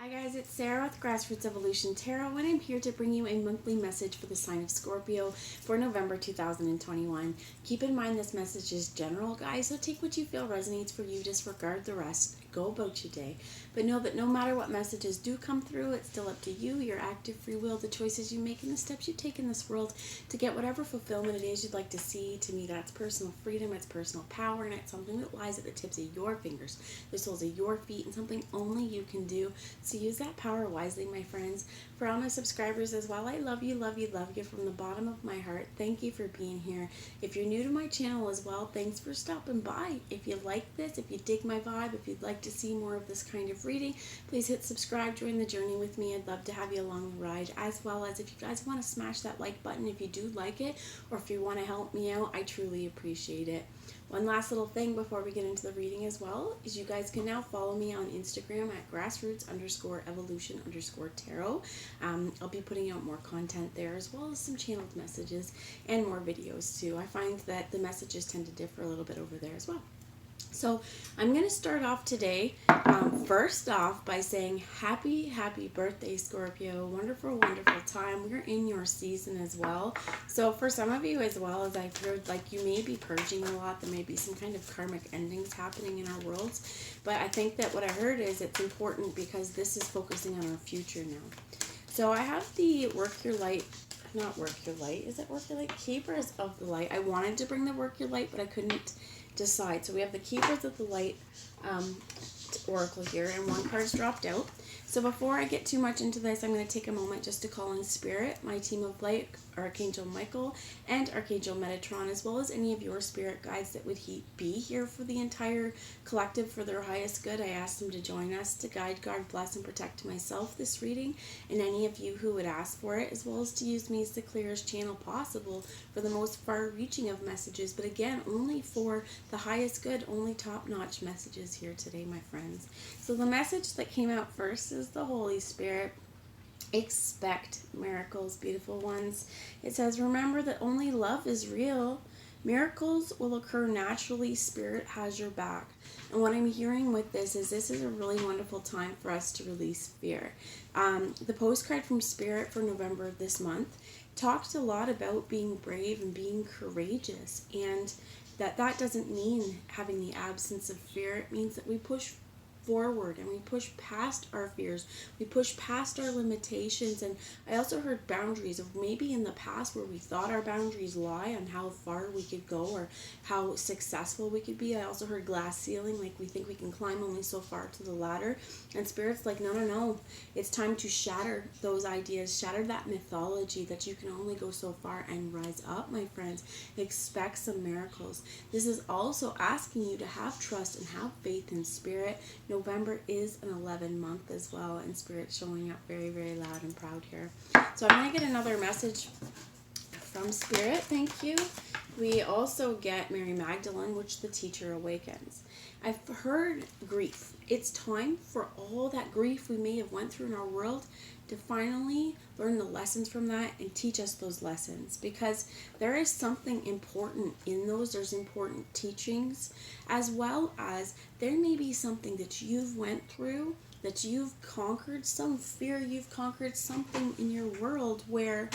Hi guys, it's Sarah with Grassroots Evolution Tarot, and I'm here to bring you a monthly message for the sign of Scorpio for November 2021. Keep in mind this message is general, guys, so take what you feel resonates for you, disregard the rest, go about your day. But know that no matter what messages do come through, it's still up to you, your active free will, the choices you make, and the steps you take in this world to get whatever fulfillment it is you'd like to see. To me, that's personal freedom, it's personal power, and it's something that lies at the tips of your fingers, the soles of your feet, and something only you can do. So use that power wisely, my friends. For all my subscribers as well, I love you, love you, love you from the bottom of my heart. Thank you for being here. If you're new to my channel as well, thanks for stopping by. If you like this, if you dig my vibe, if you'd like to see more of this kind of reading, please hit subscribe, join the journey with me. I'd love to have you along the ride, as well as if you guys want to smash that like button if you do like it, or if you want to help me out, I truly appreciate it. One last little thing before we get into the reading as well is you guys can now follow me on Instagram at grassroots_evolution_tarot. I'll be putting out more content there, as well as some channeled messages and more videos too. I find that the messages tend to differ a little bit over there as well. So I'm going to start off today, first off, by saying happy birthday, Scorpio. Wonderful time. We're in your season as well. So for some of you as well, as I've heard, like, you may be purging a lot. There may be some kind of karmic endings happening in our worlds. But I think that what I heard is it's important because this is focusing on our future now. So I have the Work Your Light. Not Work Your Light. Is it Work Your Light? Keepers of the Light. I wanted to bring the Work Your Light, but I couldn't decide. So we have the Keepers of the Light oracle here, and one card's dropped out. So before I get too much into this, I'm going to take a moment just to call in spirit, my team of light, Archangel Michael and Archangel Metatron, as well as any of your spirit guides that would be here for the entire collective for their highest good. I asked them to join us to guide, guard, bless, and protect myself this reading, and any of you who would ask for it, as well as to use me as the clearest channel possible for the most far-reaching of messages, but again, only for the highest good, only top-notch messages here today, my friends. So the message that came out first is the Holy Spirit. Expect miracles, beautiful ones. It says, remember that only love is real. Miracles will occur naturally. Spirit has your back. And what I'm hearing with this is a really wonderful time for us to release fear. The postcard from Spirit for November of this month talked a lot about being brave and being courageous, and that doesn't mean having the absence of fear. It means that we push forward and we push past our fears, we push past our limitations. And I also heard boundaries of maybe in the past where we thought our boundaries lie on how far we could go or how successful we could be. I also heard glass ceiling, like we think we can climb only so far to the ladder, and Spirit's like, no, it's time to shatter those ideas, shatter that mythology that you can only go so far and rise up, my friends. Expect some miracles. This is also asking you to have trust and have faith in Spirit. November is an 11 month as well, and Spirit's showing up very, very loud and proud here. So I'm going to get another message from Spirit. Thank you. We also get Mary Magdalene, which the teacher awakens. I've heard grief. It's time for all that grief we may have went through in our world to finally learn the lessons from that and teach us those lessons, because there is something important in those. There's important teachings, as well as there may be something that you've went through, that you've conquered, some fear you've conquered, something in your world where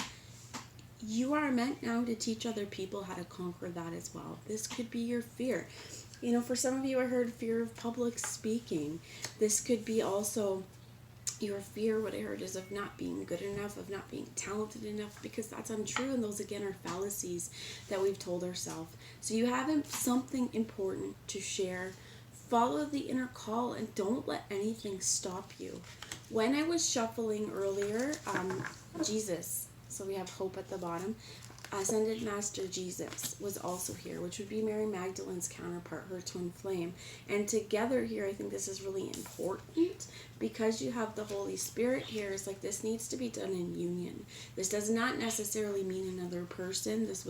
you are meant now to teach other people how to conquer that as well. This could be your fear. You know, for some of you, I heard fear of public speaking. This could be also your fear, what I heard, is of not being good enough, of not being talented enough, because that's untrue, and those again are fallacies that we've told ourselves. So you have something important to share. Follow the inner call and don't let anything stop you. When I was shuffling earlier, Jesus, so we have hope at the bottom, Ascended Master Jesus was also here, which would be Mary Magdalene's counterpart, her twin flame. And together here, I think this is really important because you have the Holy Spirit here. It's like this needs to be done in union. This does not necessarily mean another person. This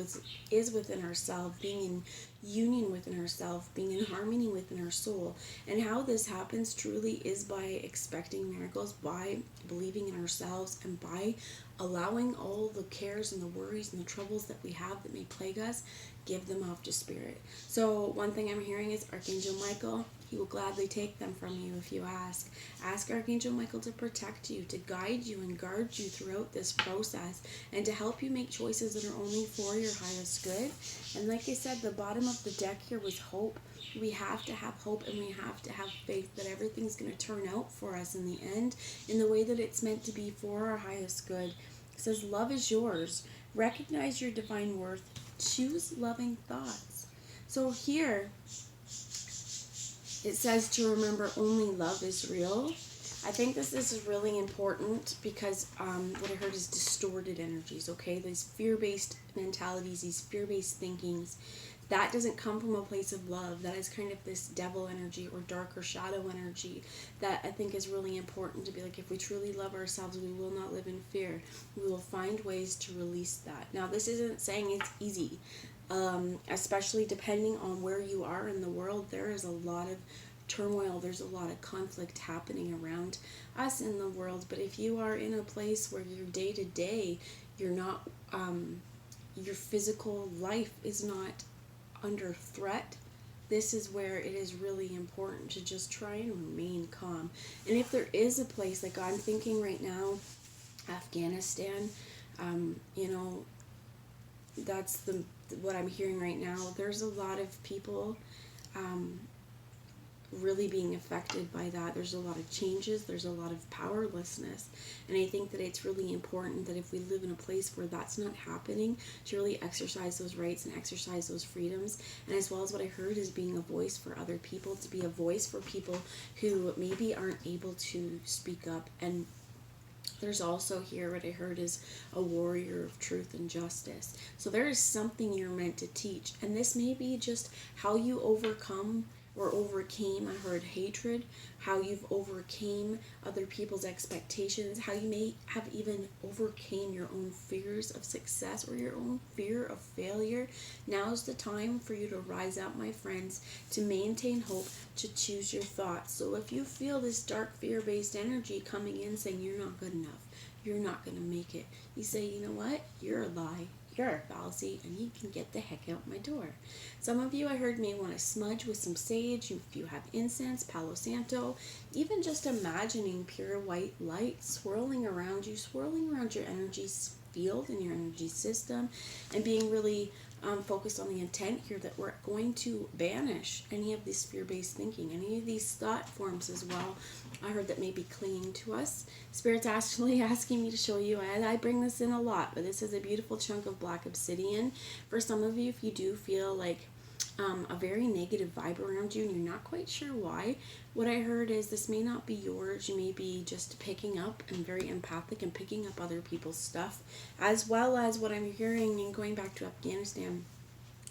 is within ourselves, being in union within ourselves, being in harmony within our soul. And how this happens truly is by expecting miracles, by believing in ourselves, and by allowing all the cares and the worries and the troubles that we have that may plague us, give them off to Spirit. So one thing I'm hearing is Archangel Michael, He will gladly take them from you if you ask. Ask Archangel Michael to protect you, to guide you and guard you throughout this process, and to help you make choices that are only for your highest good. And like I said, the bottom of the deck here was hope. We have to have hope, and we have to have faith that everything's going to turn out for us in the end in the way that it's meant to be for our highest good. It says, love is yours. Recognize your divine worth. Choose loving thoughts. So here, it says to remember only love is real. I think this is really important because what I heard is distorted energies, okay? These fear-based mentalities, these fear-based thinkings, that doesn't come from a place of love. That is kind of this devil energy or dark or shadow energy that I think is really important to be like, if we truly love ourselves, we will not live in fear. We will find ways to release that. Now, this isn't saying it's easy. Especially depending on where you are in the world, there is a lot of turmoil, there's a lot of conflict happening around us in the world. But if you are in a place where your day to day, you're not, your physical life is not under threat, this is where it is really important to just try and remain calm. And if there is a place, like I'm thinking right now, Afghanistan, that's what I'm hearing right now. There's a lot of people really being affected by that. There's a lot of changes. There's a lot of powerlessness. And I think that it's really important that if we live in a place where that's not happening, to really exercise those rights and exercise those freedoms. And as well as what I heard is being a voice for other people, to be a voice for people who maybe aren't able to speak up. And there's also here, what I heard is a warrior of truth and justice. So there is something you're meant to teach. And this may be just how you overcome or overcame, I heard hatred, how you've overcame other people's expectations, how you may have even overcame your own fears of success or your own fear of failure. Now's the time for you to rise up, my friends, to maintain hope, to choose your thoughts. So if you feel this dark fear-based energy coming in saying you're not good enough, you're not going to make it, you say, you know what, you're a lie. You're a fallacy, and you can get the heck out my door. Some of you, I heard, may want to smudge with some sage. If you have incense, Palo Santo, even just imagining pure white light swirling around you, swirling around your energy field and your energy system, and being really focused on the intent here that we're going to banish any of this fear-based thinking, any of these thought forms as well. I heard that may be clinging to us. Spirit's actually asking me to show you, and I bring this in a lot, but this is a beautiful chunk of black obsidian. For some of you, if you do feel like a very negative vibe around you and you're not quite sure why, what I heard is this may not be yours. You may be just picking up and very empathic and picking up other people's stuff, as well as what I'm hearing and going back to Afghanistan.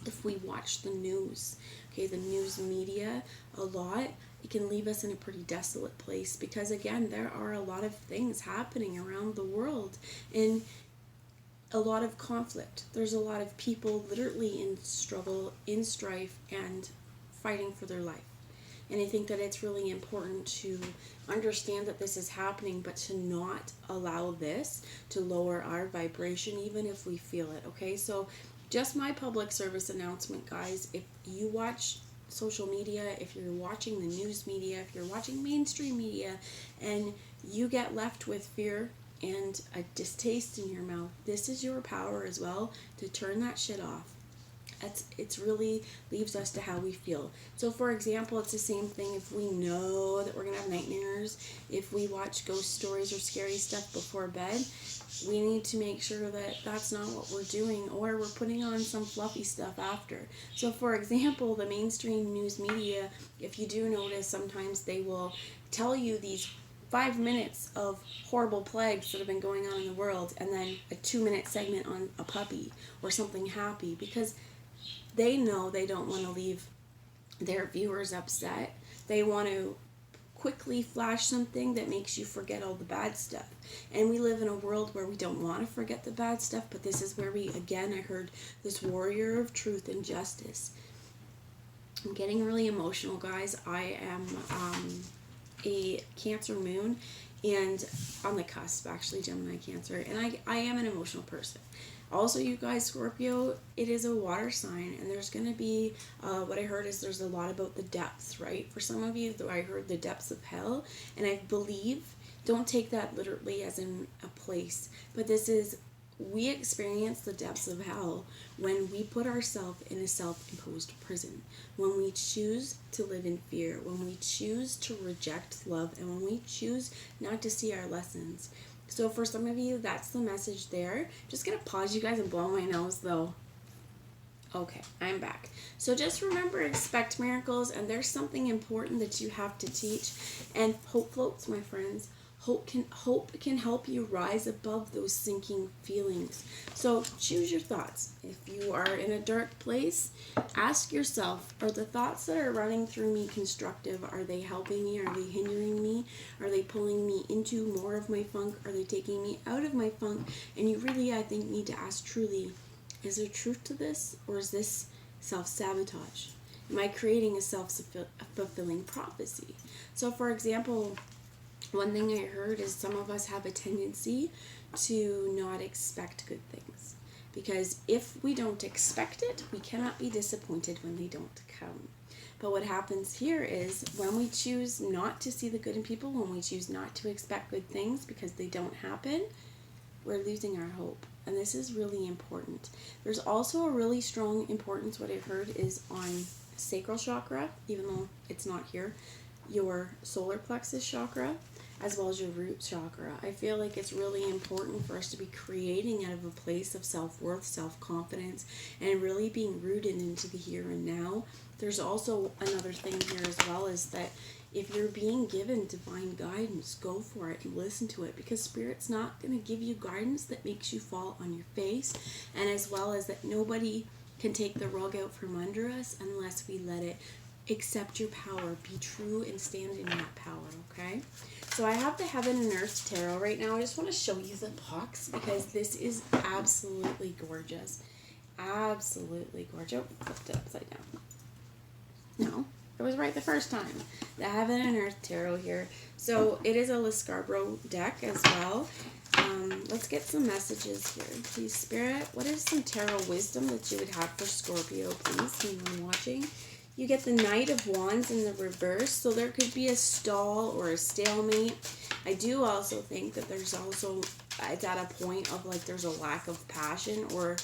If we watch the news, okay, the news media a lot, it can leave us in a pretty desolate place because, again, there are a lot of things happening around the world and a lot of conflict. There's a lot of people literally in struggle, in strife, and fighting for their life. And I think that it's really important to understand that this is happening, but to not allow this to lower our vibration, even if we feel it, okay? So just my public service announcement, guys, if you watch social media, if you're watching the news media, if you're watching mainstream media, and you get left with fear and a distaste in your mouth, this is your power as well to turn that shit off. It's really leaves us to how we feel. So for example, it's the same thing if we know that we're gonna have nightmares, if we watch ghost stories or scary stuff before bed, we need to make sure that that's not what we're doing, or we're putting on some fluffy stuff after. So for example, the mainstream news media, if you do notice, sometimes they will tell you these 5 minutes of horrible plagues that have been going on in the world, and then a 2-minute segment on a puppy or something happy, because they know they don't want to leave their viewers upset. They want to quickly flash something that makes you forget all the bad stuff. And we live in a world where we don't want to forget the bad stuff, but this is where we, again, I heard this warrior of truth and justice. I'm getting really emotional, guys. I am a Cancer moon, and on the cusp, actually, Gemini Cancer, and I am an emotional person. Also, you guys, Scorpio, it is a water sign, and there's going to be, what I heard is there's a lot about the depths, right? For some of you, I heard the depths of hell, and I believe, don't take that literally as in a place, but this is, we experience the depths of hell when we put ourselves in a self-imposed prison, when we choose to live in fear, when we choose to reject love, and when we choose not to see our lessons. So for some of you, that's the message there. Just gonna pause you guys and blow my nose though. Okay, I'm back. So just remember, expect miracles, and there's something important that you have to teach. And hope floats, my friends. Hope can help you rise above those sinking feelings. So choose your thoughts. If you are in a dark place, ask yourself, are the thoughts that are running through me constructive? Are they helping me? Are they hindering me? Are they pulling me into more of my funk? Are they taking me out of my funk? And you really, I think, need to ask truly, is there truth to this, or is this self-sabotage? Am I creating a self-fulfilling prophecy? So for example, one thing I heard is some of us have a tendency to not expect good things. Because if we don't expect it, we cannot be disappointed when they don't come. But what happens here is when we choose not to see the good in people, when we choose not to expect good things because they don't happen, we're losing our hope. And this is really important. There's also a really strong importance, what I've heard, is on sacral chakra, even though it's not here, your solar plexus chakra, as well as your root chakra. I feel like it's really important for us to be creating out of a place of self-worth, self-confidence, and really being rooted into the here and now. There's also another thing here as well, is that if you're being given divine guidance, go for it and listen to it, because Spirit's not going to give you guidance that makes you fall on your face, and as well as that nobody can take the rug out from under us unless we let it. Accept your power, be true, and stand in that power, okay? So I have the Heaven and Earth Tarot right now. I just want to show you the box because this is absolutely gorgeous. Absolutely gorgeous. Oh, flipped it upside down. No, it was right the first time. The Heaven and Earth Tarot here. So it is a Scarborough deck as well. Let's get some messages here. Please, Spirit, what is some tarot wisdom that you would have for Scorpio, please, anyone watching? You get the Knight of Wands in the reverse, so there could be a stall or a stalemate. I do also think that there's also, it's at a point of like there's a lack of passion, or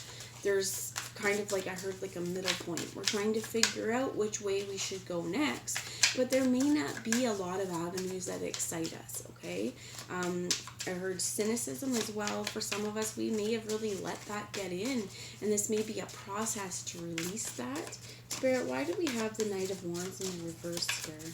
there's kind of like, I heard like a middle point. We're trying to figure out which way we should go next, but there may not be a lot of avenues that excite us, okay? I heard cynicism as well. For some of us, we may have really let that get in, and this may be a process to release that. Spirit, why do we have the Knight of Wands in the reverse here?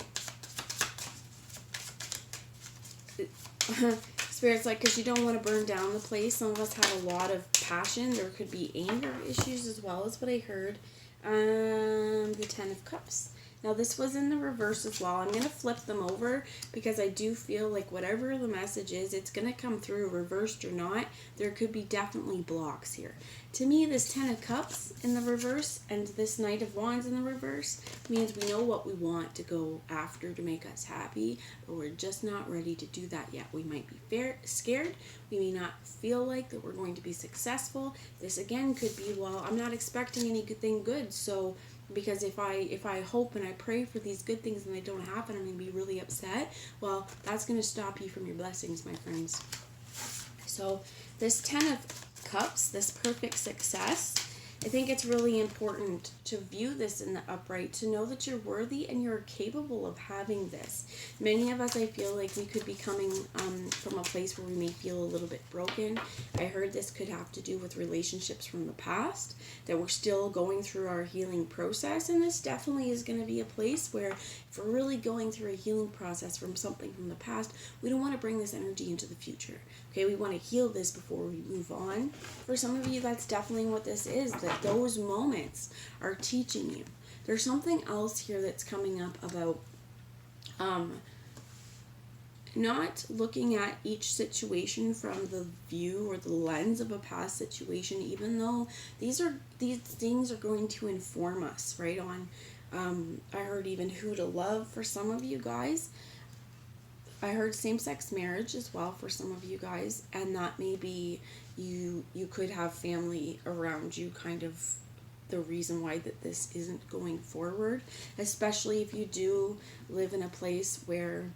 Spirit's like, because you don't want to burn down the place. Some of us have a lot of passion. There could be anger issues as well, as what I heard. The Ten of Cups. Now this was in the reverse as well. I'm going to flip them over because I do feel like whatever the message is, it's going to come through reversed or not. There could be definitely blocks here. To me, this Ten of Cups in the reverse and this Knight of Wands in the reverse means we know what we want to go after to make us happy, but we're just not ready to do that yet. We might be scared. We may not feel like that we're going to be successful. This again could be, well, I'm not expecting anything good, so because if I hope and I pray for these good things and they don't happen, I'm going to be really upset. Well, that's going to stop you from your blessings, my friends. So this Ten of Cups, this perfect success, I think it's really important to view this in the upright, to know that you're worthy and you're capable of having this. Many of us, I feel like we could be coming from a place where we may feel a little bit broken. I heard this could have to do with relationships from the past, that we're still going through our healing process, and this definitely is going to be a place where if we're really going through a healing process from something from the past, we don't want to bring this energy into the future. Okay, we want to heal this before we move on. For some of you, that's definitely what this is, that those moments are teaching you. There's something else here that's coming up about not looking at each situation from the view or the lens of a past situation, even though these things are going to inform us, right? On I heard even who to love for some of you guys. I heard same-sex marriage as well for some of you guys, and that maybe you could have family around you, kind of the reason why that this isn't going forward, especially if you do live in a place where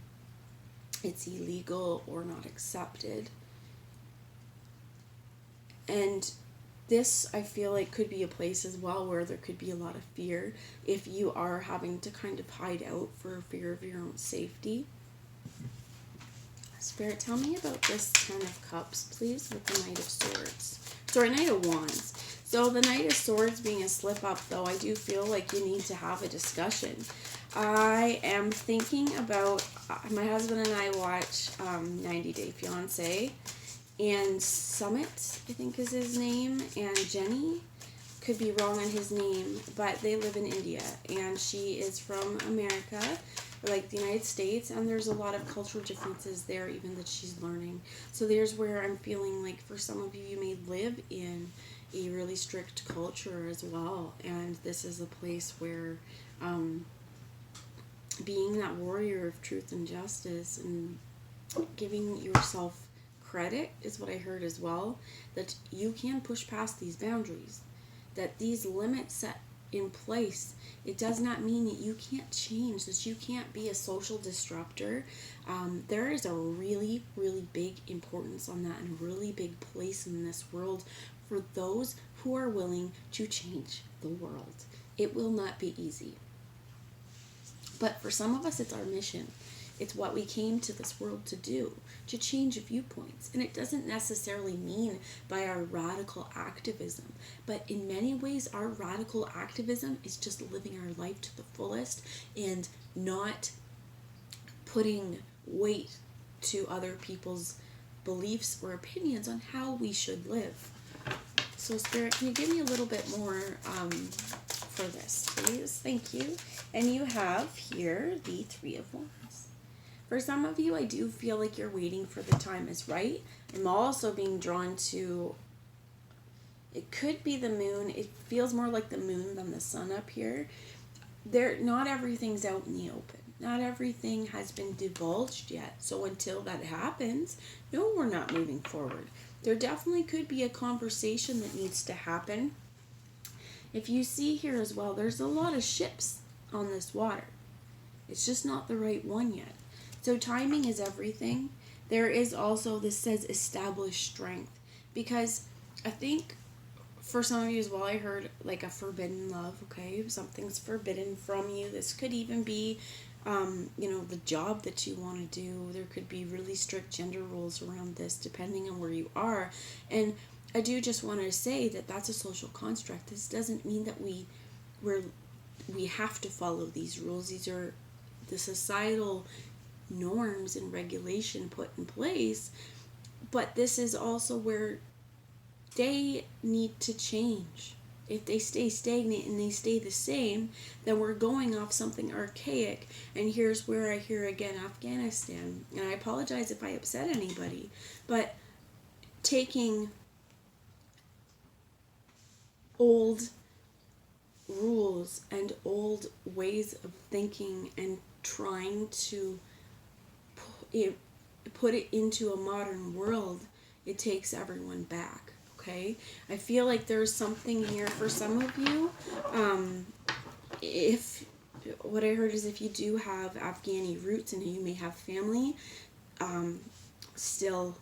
it's illegal or not accepted. And this, I feel like, could be a place as well where there could be a lot of fear if you are having to kind of hide out for fear of your own safety. Spirit, tell me about this Ten of Cups, please, with the Knight of Swords. Sorry, Knight of Wands. So the Knight of Swords being a slip up, though, I do feel like you need to have a discussion. I am thinking about, my husband and I watch 90 Day Fiancé, and Summit, I think is his name, and Jenny, could be wrong on his name, but they live in India, and she is from America, like the United States, and there's a lot of cultural differences there even that she's learning. So there's where I'm feeling like for some of you, you may live in a really strict culture as well, and this is a place where being that warrior of truth and justice and giving yourself credit is what I heard as well, that you can push past these boundaries, that these limits set in place, it does not mean that you can't change, that you can't be a social disruptor. There is a really, really big importance on that and a really big place in this world for those who are willing to change the world. It will not be easy. But for some of us, it's our mission. It's what we came to this world to do, to change viewpoints. And it doesn't necessarily mean by our radical activism, but in many ways, our radical activism is just living our life to the fullest and not putting weight to other people's beliefs or opinions on how we should live. So Spirit, can you give me a little bit more for this, please? Thank you. And you have here the Three of Wands. For some of you, I do feel like you're waiting for the time is right. I'm also being drawn to, it could be the moon. It feels more like the moon than the sun up here. Not everything's out in the open. Not everything has been divulged yet. So until that happens, no, we're not moving forward. There definitely could be a conversation that needs to happen. If you see here as well, there's a lot of ships on this water. It's just not the right one yet. So timing is everything. There is also, this says established strength. Because I think for some of you as well, I heard like a forbidden love, okay? Something's forbidden from you. This could even be, the job that you want to do. There could be really strict gender rules around this depending on where you are. And I do just want to say that that's a social construct. This doesn't mean that we have to follow these rules. These are the societal norms and regulation put in place. But this is also where they need to change. If they stay stagnant and they stay the same, then we're going off something archaic. And here's where I hear again Afghanistan. And I apologize if I upset anybody, but taking old rules and old ways of thinking and trying to put it into a modern world, it takes everyone back. Okay, I feel like there's something here for some of you. If what I heard is if you do have Afghani roots and you may have family still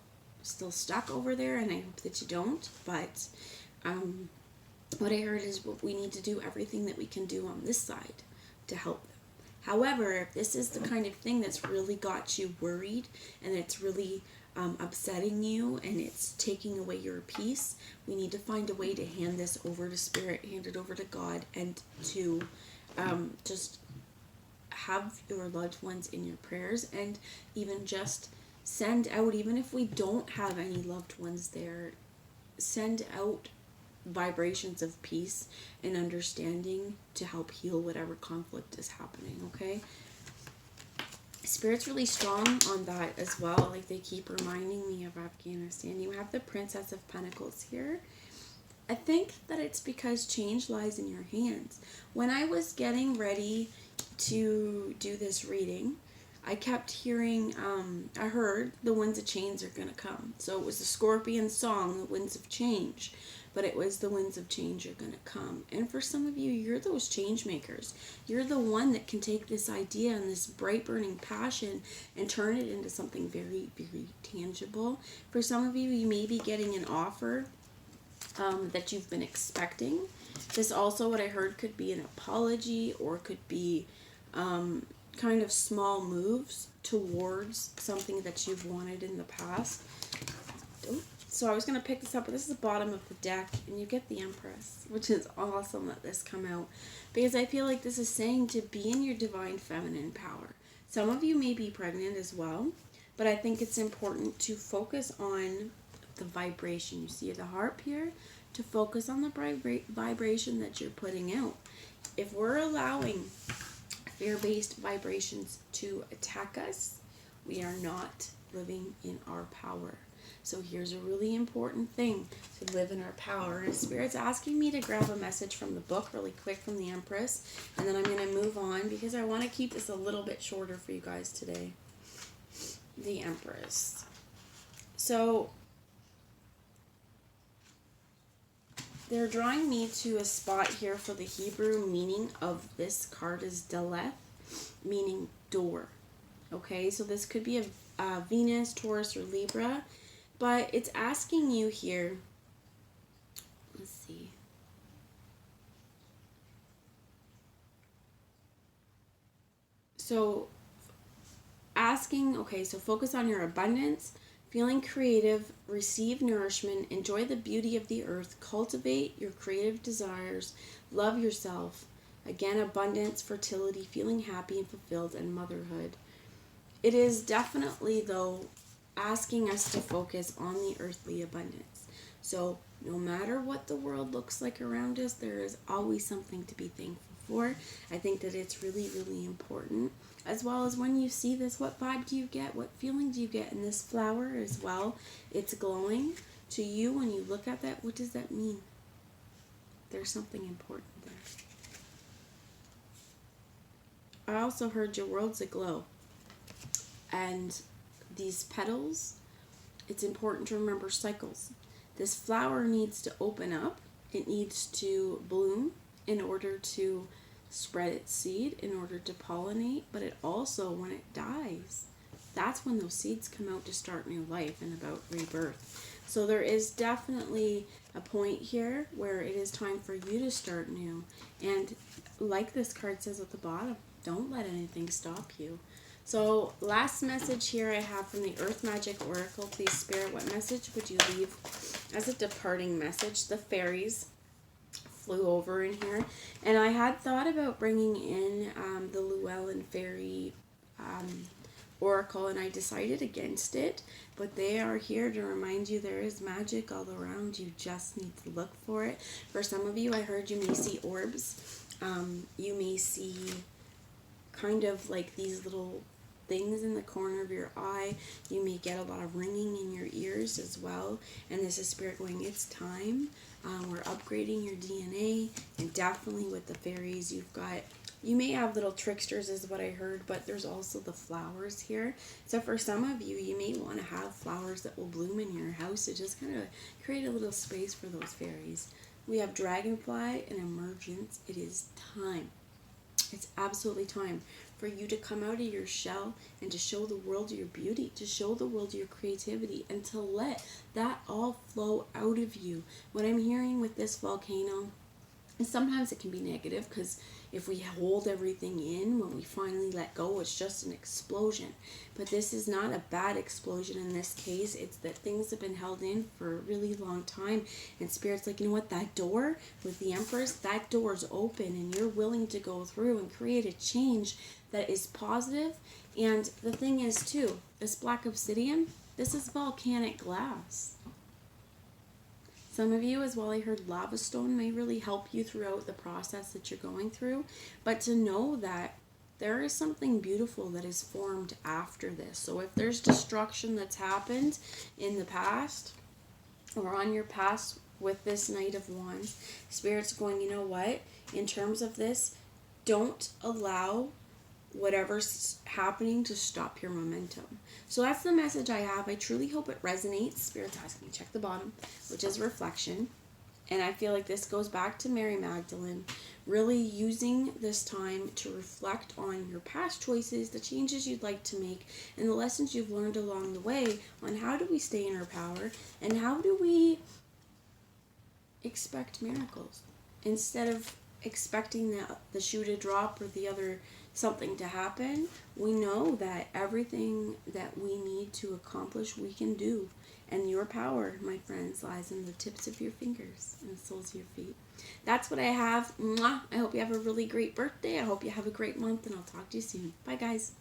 stuck over there, and I hope that you don't. But what I heard is what we need to do everything that we can do on this side to help them. However, if this is the kind of thing that's really got you worried and it's really upsetting you and it's taking away your peace, we need to find a way to hand this over to Spirit, hand it over to God, and to just have your loved ones in your prayers, and even just send out, even if we don't have any loved ones there, send out vibrations of peace and understanding to help heal whatever conflict is happening, okay? Spirit's really strong on that as well. Like, they keep reminding me of Afghanistan. You have the Princess of Pentacles here. I think that it's because change lies in your hands. When I was getting ready to do this reading, I kept hearing, I heard the winds of change are going to come. So it was the Scorpion song, the winds of change. But it was the winds of change are going to come. And for some of you, you're those change makers. You're the one that can take this idea and this bright burning passion and turn it into something very, very tangible. For some of you, you may be getting an offer that you've been expecting. This also, what I heard, could be an apology, or could be kind of small moves towards something that you've wanted in the past. So I was going to pick this up, but this is the bottom of the deck, and you get the Empress, which is awesome that this come out, because I feel like this is saying to be in your divine feminine power. Some of you may be pregnant as well, but I think it's important to focus on the vibration. You see the harp here? To focus on the vibration that you're putting out. If we're allowing fear-based vibrations to attack us, we are not living in our power. So here's a really important thing, to live in our power. And Spirit's asking me to grab a message from the book really quick from the Empress, and then I'm going to move on because I want to keep this a little bit shorter for you guys today. The Empress. So they're drawing me to a spot here for the Hebrew meaning of this card is Daleth, meaning door. Okay, so this could be a Venus, Taurus, or Libra, but it's asking you here, let's see. So asking, okay, so focus on your abundance, feeling creative, receive nourishment, enjoy the beauty of the earth, cultivate your creative desires, love yourself. Again, abundance, fertility, feeling happy and fulfilled, and motherhood. It is definitely, though, asking us to focus on the earthly abundance. So no matter what the world looks like around us, there is always something to be thankful for. I think that it's really, really important. As well as when you see this, what vibe do you get? What feeling do you get in this flower as well? It's glowing. To you, when you look at that, what does that mean? There's something important there. I also heard your world's aglow. And these petals, it's important to remember cycles. This flower needs to open up. It needs to bloom in order to spread its seed, in order to pollinate. But it also, when it dies, that's when those seeds come out to start new life and about rebirth. So there is definitely a point here where it is time for you to start new. And like this card says at the bottom, don't let anything stop you. So last message here I have from the Earth Magic Oracle. Please, Spirit, what message would you leave as a departing message? The fairies flew over in here. And I had thought about bringing in the Llewellyn Fairy Oracle, and I decided against it. But they are here to remind you there is magic all around. You just need to look for it. For some of you, I heard you may see orbs. You may see kind of like these little things in the corner of your eye. You may get a lot of ringing in your ears as well. And this is Spirit going, it's time. We're upgrading your DNA. And definitely with the fairies, you may have little tricksters is what I heard, but there's also the flowers here. So for some of you, you may want to have flowers that will bloom in your house to just kind of create a little space for those fairies. We have dragonfly and emergence. It is time. It's absolutely time for you to come out of your shell and to show the world your beauty, to show the world your creativity, and to let that all flow out of you. What I'm hearing with this volcano, and sometimes it can be negative because if we hold everything in, when we finally let go, it's just an explosion. But this is not a bad explosion in this case. It's that things have been held in for a really long time. And Spirit's like, you know what, that door with the Empress, that door is open and you're willing to go through and create a change that is positive. And the thing is too, this black obsidian, this is volcanic glass. Some of you, as well, I heard lava stone may really help you throughout the process that you're going through. But to know that there is something beautiful that is formed after this. So if there's destruction that's happened in the past or on your past with this Knight of Wands, Spirit's going, you know what? In terms of this, don't allow whatever's happening to stop your momentum. So that's the message I have. I truly hope it resonates. Spirit's asking me to check the bottom, which is reflection. And I feel like this goes back to Mary Magdalene, really using this time to reflect on your past choices, the changes you'd like to make, and the lessons you've learned along the way on how do we stay in our power and how do we expect miracles instead of expecting the shoe to drop or the other something to happen. We know that everything that we need to accomplish we can do, and your power, my friends, lies in the tips of your fingers and the soles of your feet. That's what I have. Mwah. I hope you have a really great birthday. I hope you have a great month, and I'll talk to you soon. Bye guys.